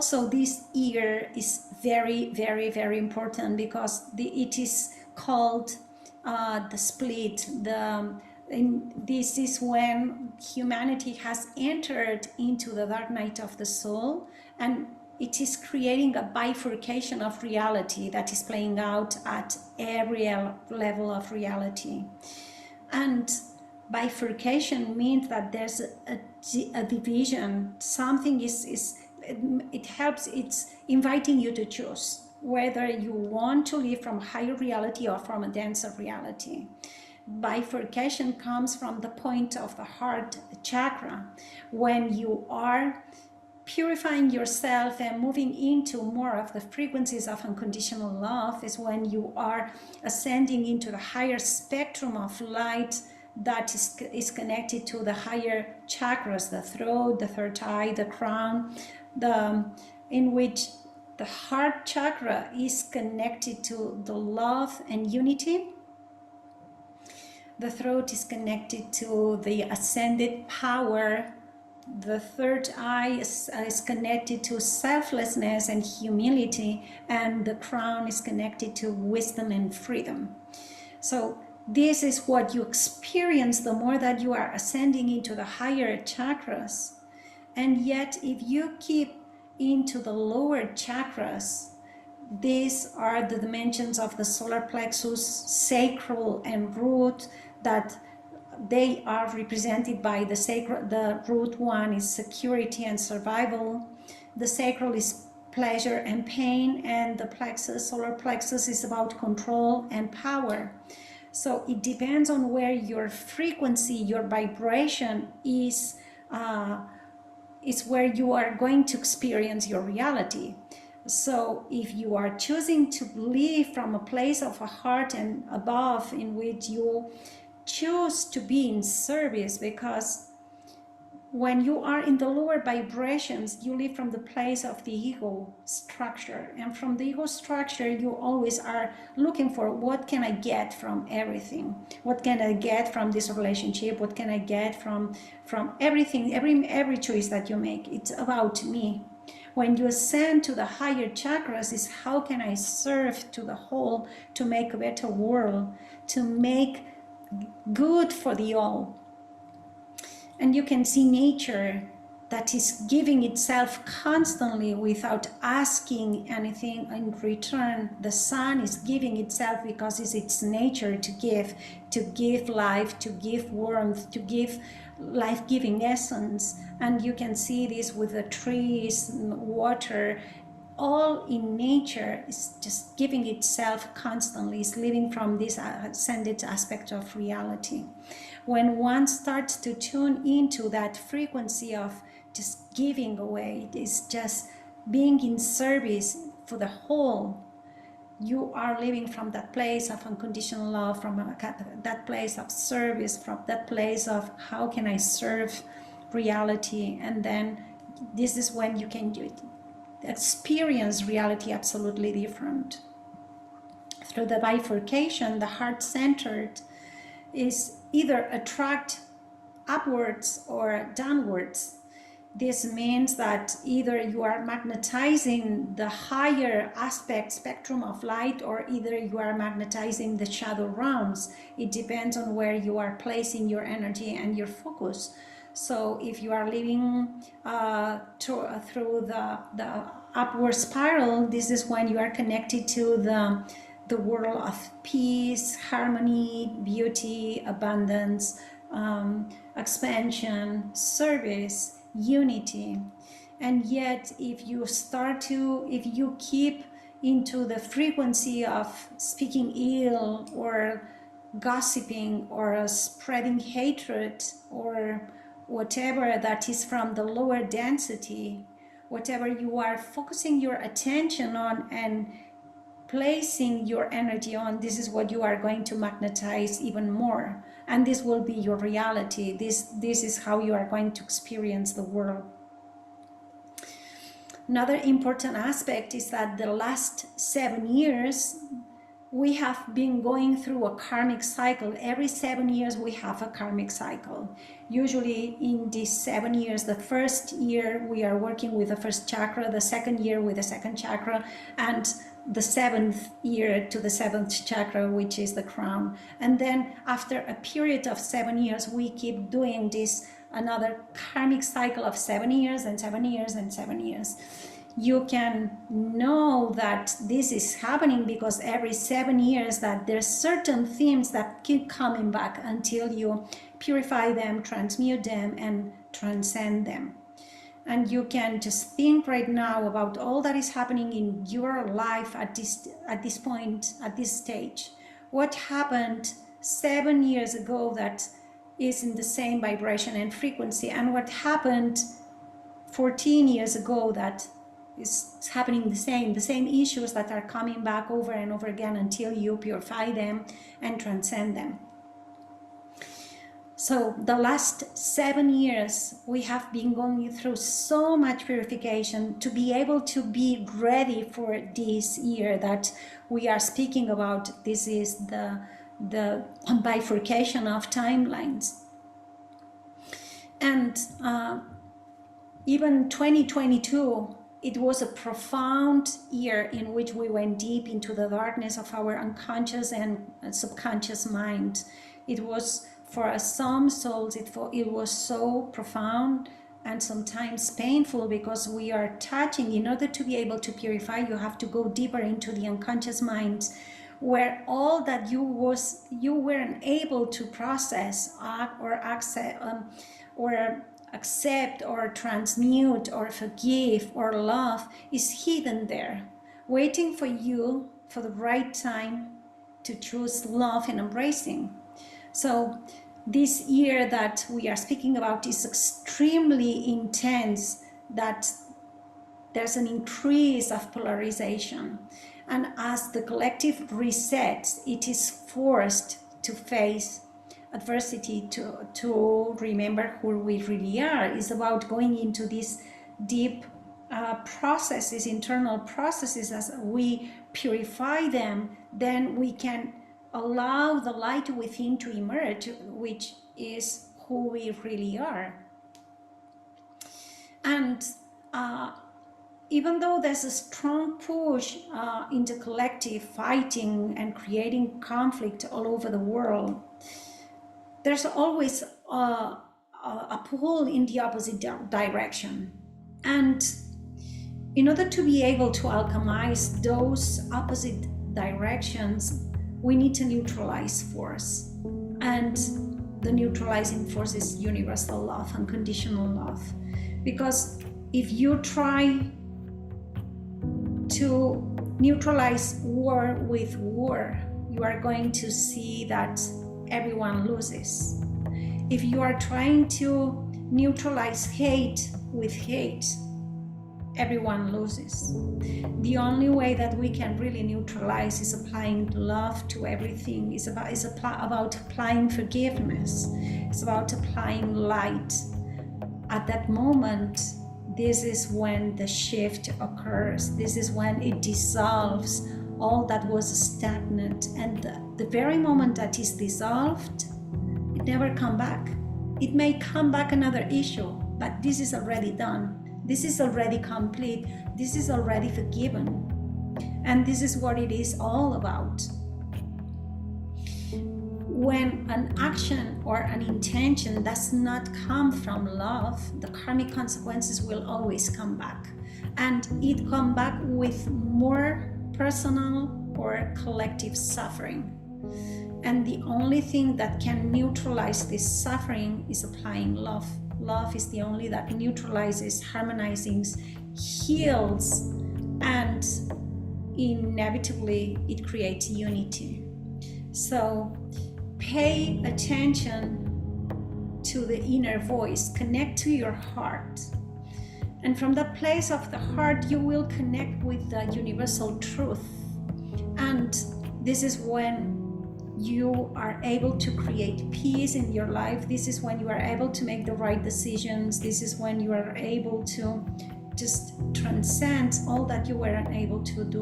also this ear is very, very, very important, because it is called the split. This is when humanity has entered into the dark night of the soul, and it is creating a bifurcation of reality that is playing out at every level of reality. And bifurcation means that there's a division. Something it helps, it's inviting you to choose whether you want to live from a higher reality or from a denser reality. Bifurcation comes from the point of the heart chakra. When you are purifying yourself and moving into more of the frequencies of unconditional love, is when you are ascending into the higher spectrum of light that is connected to the higher chakras, the throat, the third eye, the crown, in which the heart chakra is connected to the love and unity. The throat is connected to the ascended power. The third eye is connected to selflessness and humility, and the crown is connected to wisdom and freedom. So this is what you experience the more that you are ascending into the higher chakras. And yet, if you keep into the lower chakras, these are the dimensions of the solar plexus, sacral and root, that they are represented by the sacral. The root one is security and survival. The sacral is pleasure and pain, and the plexus, solar plexus, is about control and power. So it depends on where your frequency, your vibration is where you are going to experience your reality. So if you are choosing to live from a place of a heart and above, in which you choose to be in service, because when you are in the lower vibrations, you live from the place of the ego structure, and from the ego structure you always are looking for, what can I get from everything, what can I get from this relationship, what can I get from everything, every choice that you make. It's about me. When you ascend to the higher chakras, is how can I serve to the whole, to make a better world, to make good for the all. And you can see nature that is giving itself constantly without asking anything in return. The sun is giving itself because it's its nature to give life, to give warmth, to give life-giving essence. And you can see this with the trees, water. All in nature is just giving itself constantly, is living from this ascended aspect of reality. When one starts to tune into that frequency of just giving away, it is just being in service for the whole, you are living from that place of unconditional love, from that place of service, from that place of how can I serve reality. And then this is when you can experience reality absolutely different. Through the bifurcation, the heart-centered is either attract upwards or downwards. This means that either you are magnetizing the higher aspect spectrum of light, or either you are magnetizing the shadow realms. It depends on where you are placing your energy and your focus. So if you are living through the upward spiral, this is when you are connected to the world of peace, harmony, beauty, abundance, expansion, service, unity. And yet, if you keep into the frequency of speaking ill, or gossiping, or spreading hatred, or whatever that is from the lower density, whatever you are focusing your attention on and placing your energy on, this is what you are going to magnetize even more, and this will be your reality. This is how you are going to experience the world. Another important aspect is that the last 7 years, we have been going through a karmic cycle. Every 7 years we have a karmic cycle. Usually in these 7 years, the first year we are working with the first chakra, the second year with the second chakra, and the 7th year to the 7th chakra, which is the crown. And then after a period of 7 years, we keep doing this, another karmic cycle of 7 years and 7 years and 7 years. You can know that this is happening because every 7 years that there's certain themes that keep coming back until you purify them, transmute them, and transcend them. And you can just think right now about all that is happening in your life at this point, at this stage. What happened 7 years ago that is in the same vibration and frequency, and what happened 14 years ago that is happening the same issues that are coming back over and over again until you purify them and transcend them. So the last 7 years we have been going through so much purification to be able to be ready for this year that we are speaking about. This is the bifurcation of timelines. And even 2022, it was a profound year in which we went deep into the darkness of our unconscious and subconscious mind. It was, for some souls, it was so profound and sometimes painful because we are touching. In order to be able to purify, you have to go deeper into the unconscious mind, where all that you weren't able to process or accept or transmute or forgive or love is hidden there, waiting for you for the right time to choose love and embracing. So this year that we are speaking about is extremely intense, that there's an increase of polarization. And as the collective resets, it is forced to face adversity, to remember who we really are. It's about going into these deep processes, internal processes. As we purify them, then we can allow the light within to emerge, which is who we really are. And even though there's a strong push into collective fighting and creating conflict all over the world, there's always a pull in the opposite direction. And in order to be able to alchemize those opposite directions, we need to neutralize force. And the neutralizing force is universal love, unconditional love. Because if you try to neutralize war with war, you are going to see that everyone loses. If you are trying to neutralize hate with hate, everyone loses. The only way that we can really neutralize is applying love to everything. It's about applying forgiveness. It's about applying light. At that moment, this is when the shift occurs. This is when it dissolves all that was stagnant. And the very moment that is dissolved, it never comes back. It may come back another issue, but this is already done. This is already complete. This is already forgiven. And this is what it is all about. When an action or an intention does not come from love, the karmic consequences will always come back. And it comes back with more personal or collective suffering. And the only thing that can neutralize this suffering is applying love. Love is the only that neutralizes, harmonizes, heals, and inevitably it creates unity. So pay attention to the inner voice, connect to your heart. And from the place of the heart, you will connect with the universal truth. And this is when you are able to create peace in your life. This is when you are able to make the right decisions. This is when you are able to just transcend all that you were unable to do